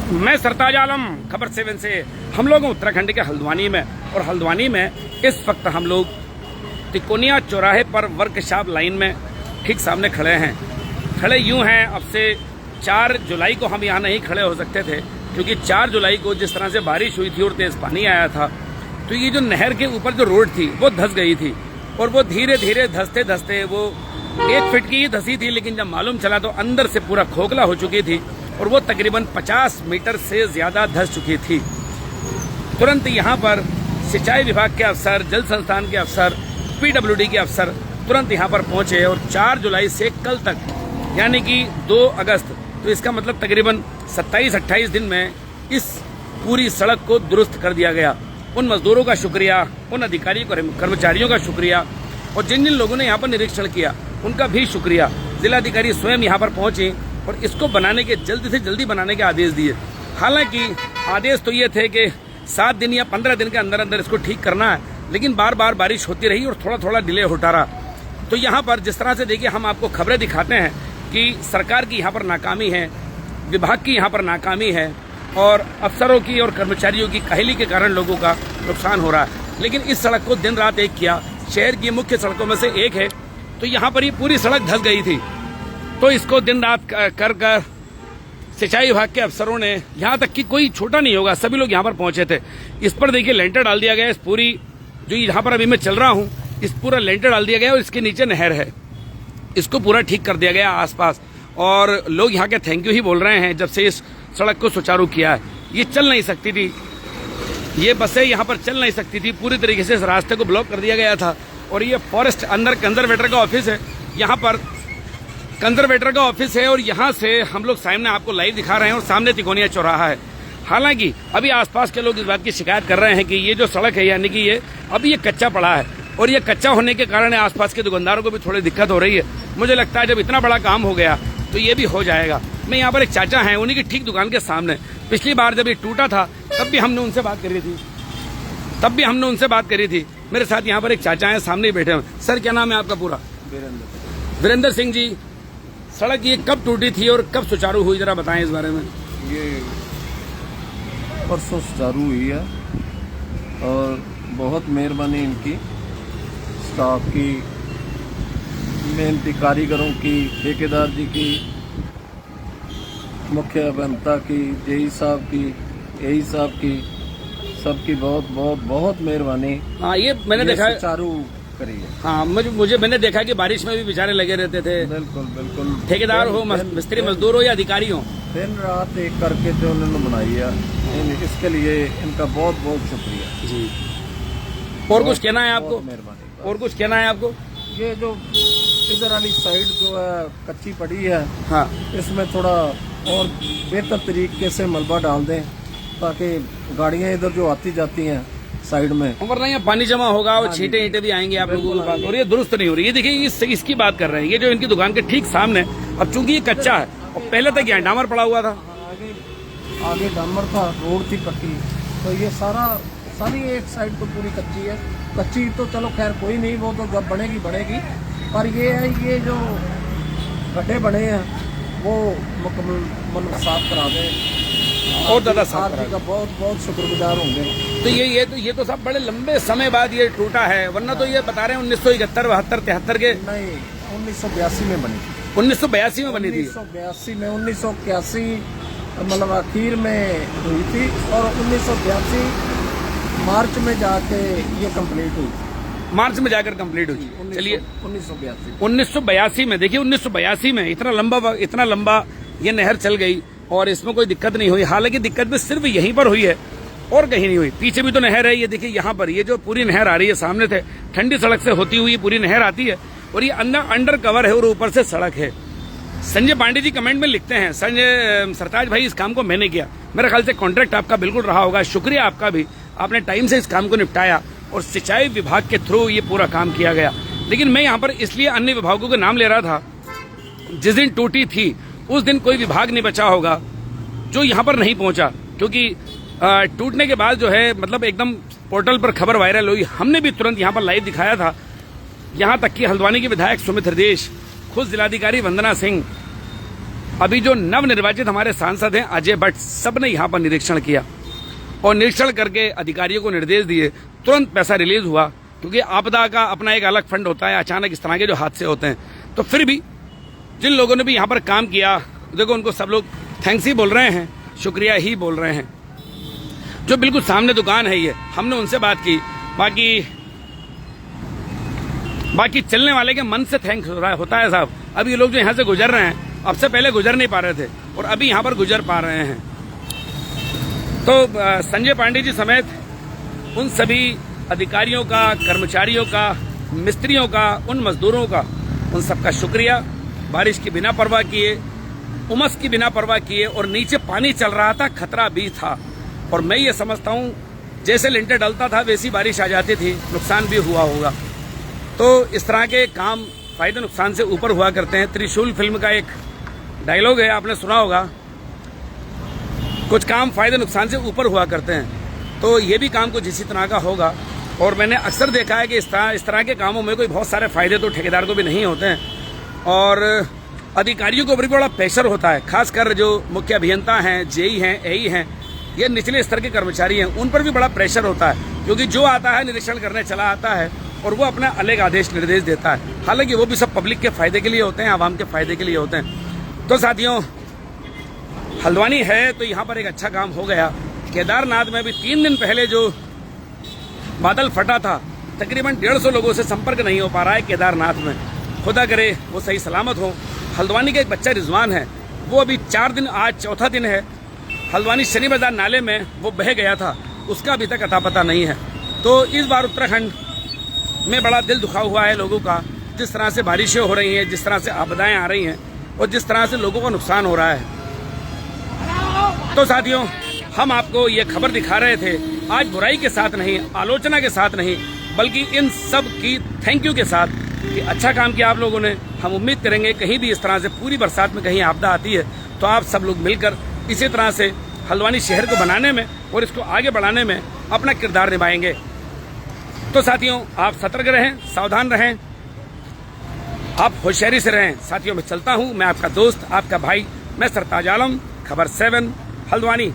मैं सरताज आलम, खबर 7 से। हम लोग उत्तराखंड के हल्द्वानी में, और हल्द्वानी में इस वक्त हम लोग तिकोनिया चौराहे पर वर्कशॉप लाइन में ठीक सामने खड़े हैं। खड़े यूं हैं, अब से 4 जुलाई को हम यहाँ नहीं खड़े हो सकते थे, क्योंकि 4 जुलाई को जिस तरह से बारिश हुई थी और तेज पानी आया था, तो ये जो नहर के ऊपर जो रोड थी वो धंस गई थी, और वो धीरे धीरे धंसते धंसते वो 1 फीट की ही धंसी थी, लेकिन जब मालूम चला तो अंदर से पूरा खोखला हो चुकी थी और वो तकरीबन 50 मीटर से ज्यादा धंस चुकी थी। तुरंत यहाँ पर सिंचाई विभाग के अफसर, जल संस्थान के अफसर, पीडब्ल्यूडी के अफसर तुरंत यहाँ पर पहुंचे और 4 जुलाई से कल तक, यानी कि 2 अगस्त, तो इसका मतलब तकरीबन 27-28 दिन में इस पूरी सड़क को दुरुस्त कर दिया गया। उन मजदूरों का शुक्रिया, उन अधिकारियों कर्मचारियों का शुक्रिया, और जिन जिन लोगों ने यहाँ पर निरीक्षण किया उनका भी शुक्रिया। जिलाधिकारी स्वयं यहाँ पर पहुंचे और इसको बनाने के, जल्दी से जल्दी बनाने के आदेश दिए। हालांकि आदेश तो ये थे कि 7 दिन या 15 दिन के अंदर अंदर इसको ठीक करना है, लेकिन बार बार बारिश होती रही और थोड़ा थोड़ा डिले होता रहा। तो यहाँ पर जिस तरह से देखिए, हम आपको खबरें दिखाते हैं कि सरकार की यहाँ पर नाकामी है, विभाग की यहाँ पर नाकामी है, और अफसरों की और कर्मचारियों की काहली के कारण लोगों का नुकसान हो रहा है। लेकिन इस सड़क को दिन रात एक किया, शहर की मुख्य सड़कों में से एक है, तो यहाँ पर ये पूरी सड़क धंस गई थी। तो इसको दिन रात कर कर सिंचाई विभाग के अफसरों ने, यहाँ तक कि कोई छोटा नहीं होगा, सभी लोग यहाँ पर पहुंचे थे। इस पर देखिए लेंटर डाल दिया गया, इस पूरी जो यहाँ पर अभी मैं चल रहा हूँ, इस पूरा लेंटर डाल दिया गया और इसके नीचे नहर है, इसको पूरा ठीक कर दिया गया आसपास। और लोग यहाँ के थैंक यू ही बोल रहे हैं जब से इस सड़क को सुचारू किया है। ये चल नहीं सकती थी, ये बसें यहाँ पर चल नहीं सकती थी, पूरी तरीके से इस रास्ते को ब्लॉक कर दिया गया था। और ये फॉरेस्ट अंदर कंजर्वेटर का ऑफिस है, यहाँ पर कंजर्वेटर का ऑफिस है, और यहाँ से हम लोग सामने आपको लाइव दिखा रहे हैं, और सामने तिकोनिया चौराहा है। हालांकि अभी आसपास के लोग इस बात की शिकायत कर रहे हैं कि ये जो सड़क है, यानी कि ये अभी ये कच्चा पड़ा है, और ये कच्चा होने के कारण आसपास के दुकानदारों को भी थोड़ी दिक्कत हो रही है। मुझे लगता है जब इतना बड़ा काम हो गया तो ये भी हो जाएगा। मैं यहाँ पर एक चाचा हैं, उन्हीं की ठीक दुकान के सामने, पिछली बार जब ये टूटा था तब भी हमने उनसे बात करी थी, मेरे साथ यहाँ पर एक चाचा हैं, सामने ही बैठे हैं। सर, क्या नाम है आपका पूरा? वीरेंद्र सिंह जी। सड़क ये कब टूटी थी और कब सुचारू हुई, जरा बताएं इस बारे में। ये परसों सुचारू हुई है, और बहुत मेहरबानी इनकी, स्टाफ की, मेहनती कारीगरों की, ठेकेदार जी की, मुख्य अभियंता की, जेई साहब की, एई साहब की, सबकी बहुत बहुत बहुत मेहरबानी। हाँ, ये मैंने देखा सुचारू करी है। हाँ, मैंने देखा कि बारिश में भी बेचारे लगे रहते थे। बिल्कुल बिल्कुल, ठेकेदार हो, मिस्त्री मजदूर हो या अधिकारी हो, दिन रात एक करके जो उन्होंने बनाई है, इसके लिए इनका बहुत बहुत शुक्रिया जी। और कुछ कहना है आपको? मेहरबानी। और कुछ कहना है आपको? ये जो इधर वाली साइड जो है कच्ची पड़ी है, हाँ, इसमें थोड़ा और बेहतर तरीके से मलबा डाल दें, ताकि गाड़ियां इधर जो आती जाती हैं साइड में, वरना यहाँ पानी जमा होगा और छींटे ईंटे भी आएंगे आप लोगों के पास, और ये दुरुस्त नहीं हो रही है। देखिए, इसकी बात कर रहे हैं, ये जो इनकी दुकान के ठीक सामने, अब चूंकि ये कच्चा है, और पहले तक यहाँ डामर पड़ा हुआ था, आगे डामर था, रोड थी पक्की, तो ये सारी एक साइड तो पूरी कच्ची है। कच्ची तो चलो खैर कोई नहीं, वो तो जब बनेगी, पर ये है, ये जो गड्ढे बने हैं वो मुकम्मल मतलब साफ करा दें, और ज्यादा साफ जी का बहुत बहुत शुक्रगुजार होंगे। तो ये तो सब बड़े लंबे समय बाद ये टूटा है, वरना तो ये बता रहे हैं 1971, 72, 73 के नहीं, 1982 में बनी थी। 1982 में बनी थी। 1982 में, 1981 मतलब आखिर में हुई थी, और 1982 मार्च में जाके ये कंप्लीट हुई, मार्च में जाकर कंप्लीट हुई। चलिए, 1982 में देखिए, 1982 में इतना लंबा ये नहर चल गई और इसमें कोई दिक्कत नहीं हुई। हालांकि दिक्कत भी सिर्फ यहीं पर हुई है और कहीं नहीं हुई। पीछे भी तो नहर है, ये देखिए, यहाँ पर ये जो पूरी नहर आ रही है सामने से, ठंडी सड़क से होती हुई पूरी नहर आती है, और ये अंडर कवर है और ऊपर से सड़क है। संजय पांडे जी कमेंट में लिखते हैं, सरताज भाई, इस काम को मैंने किया। मेरे ख्याल से कॉन्ट्रैक्ट आपका बिल्कुल रहा होगा, शुक्रिया आपका भी, आपने टाइम से इस काम को निपटाया और सिंचाई विभाग के थ्रू ये पूरा काम किया गया। लेकिन मैं यहाँ पर इसलिए अन्य विभागों के नाम ले रहा था, जिस दिन टूटी थी उस दिन कोई विभाग नहीं बचा होगा जो यहाँ पर नहीं पहुंचा, क्योंकि टूटने के बाद जो है, मतलब एकदम पोर्टल पर खबर वायरल हुई, हमने भी तुरंत यहाँ पर लाइव दिखाया था। यहाँ तक कि हल्द्वानी के विधायक सुमित हृदेश, खुद जिलाधिकारी वंदना सिंह, अभी जो नवनिर्वाचित हमारे सांसद हैं अजय भट्ट, सबने यहाँ पर निरीक्षण किया और निरीक्षण करके अधिकारियों को निर्देश दिए, तुरंत पैसा रिलीज हुआ, क्योंकि आपदा का अपना एक अलग फंड होता है। अचानक इस तरह के जो हादसे होते हैं, तो फिर भी जिन लोगों ने भी यहाँ पर काम किया, देखो उनको सब लोग थैंक्स ही बोल रहे हैं, शुक्रिया ही बोल रहे हैं। जो बिल्कुल सामने दुकान है ये, हमने उनसे बात की, बाकी चलने वाले के मन से थैंक्स होता है साहब। अभी ये लोग जो यहाँ से गुजर रहे हैं, अब से पहले गुजर नहीं पा रहे थे और अभी यहाँ पर गुजर पा रहे हैं। तो संजय पांडे जी समेत उन सभी अधिकारियों का, कर्मचारियों का, मिस्त्रियों का, उन मजदूरों का, उन सबका शुक्रिया। बारिश की बिना परवाह किए, उमस की बिना परवाह किए, और नीचे पानी चल रहा था, खतरा भी था। और मैं ये समझता हूँ जैसे लिंटर डलता था वैसी बारिश आ जाती थी, नुकसान भी हुआ होगा। तो इस तरह के काम फायदे नुकसान से ऊपर हुआ करते हैं। त्रिशूल फिल्म का एक डायलॉग है, आपने सुना होगा, कुछ काम फायदे नुकसान से ऊपर हुआ करते हैं। तो ये भी काम कुछ इसी तरह का होगा। और मैंने अक्सर देखा है कि इस तरह के कामों में कोई बहुत सारे फायदे तो ठेकेदार को भी नहीं होते हैं, और अधिकारियों को भी बड़ा प्रेशर होता है, खासकर जो मुख्य अभियंता हैं, जेई हैं, एई हैं, ये निचले स्तर के कर्मचारी हैं, उन पर भी बड़ा प्रेशर होता है, क्योंकि जो आता है निरीक्षण करने चला आता है और वो अपना अलग आदेश निर्देश देता है। हालांकि वो भी सब पब्लिक के फायदे के लिए होते हैं, आवाम के फायदे के लिए होते हैं। तो साथियों, हल्द्वानी है तो यहाँ पर एक अच्छा काम हो गया। केदारनाथ में भी 3 दिन पहले जो बादल फटा था, तकरीबन 150 लोगों से संपर्क नहीं हो पा रहा है केदारनाथ में। खुदा करे वो सही सलामत हो। हल्द्वानी का एक बच्चा रिजवान है, वो अभी 4 दिन, आज चौथा दिन है, हल्द्वानी शनि बाजार नाले में वो बह गया था, उसका अभी तक अता पता नहीं है। तो इस बार उत्तराखंड में बड़ा दिल दुखा हुआ है लोगों का, जिस तरह से बारिशें हो रही हैं, जिस तरह से आपदाएं आ रही हैं और जिस तरह से लोगों को नुकसान हो रहा है। तो साथियों, हम आपको ये खबर दिखा रहे थे, आज बुराई के साथ नहीं, आलोचना के साथ नहीं, बल्कि इन सब की थैंक यू के साथ कि अच्छा काम किया आप लोगों ने। हम उम्मीद करेंगे कहीं भी इस तरह से पूरी बरसात में कहीं आपदा आती है तो आप सब लोग मिलकर इसी तरह से हल्द्वानी शहर को बनाने में और इसको आगे बढ़ाने में अपना किरदार निभाएंगे। तो साथियों, आप सतर्क रहें, सावधान रहें, आप होशियारी से रहें। साथियों, मैं चलता हूं, मैं आपका दोस्त, आपका भाई, मैं सरताज आलम, खबर 7 हल्द्वानी।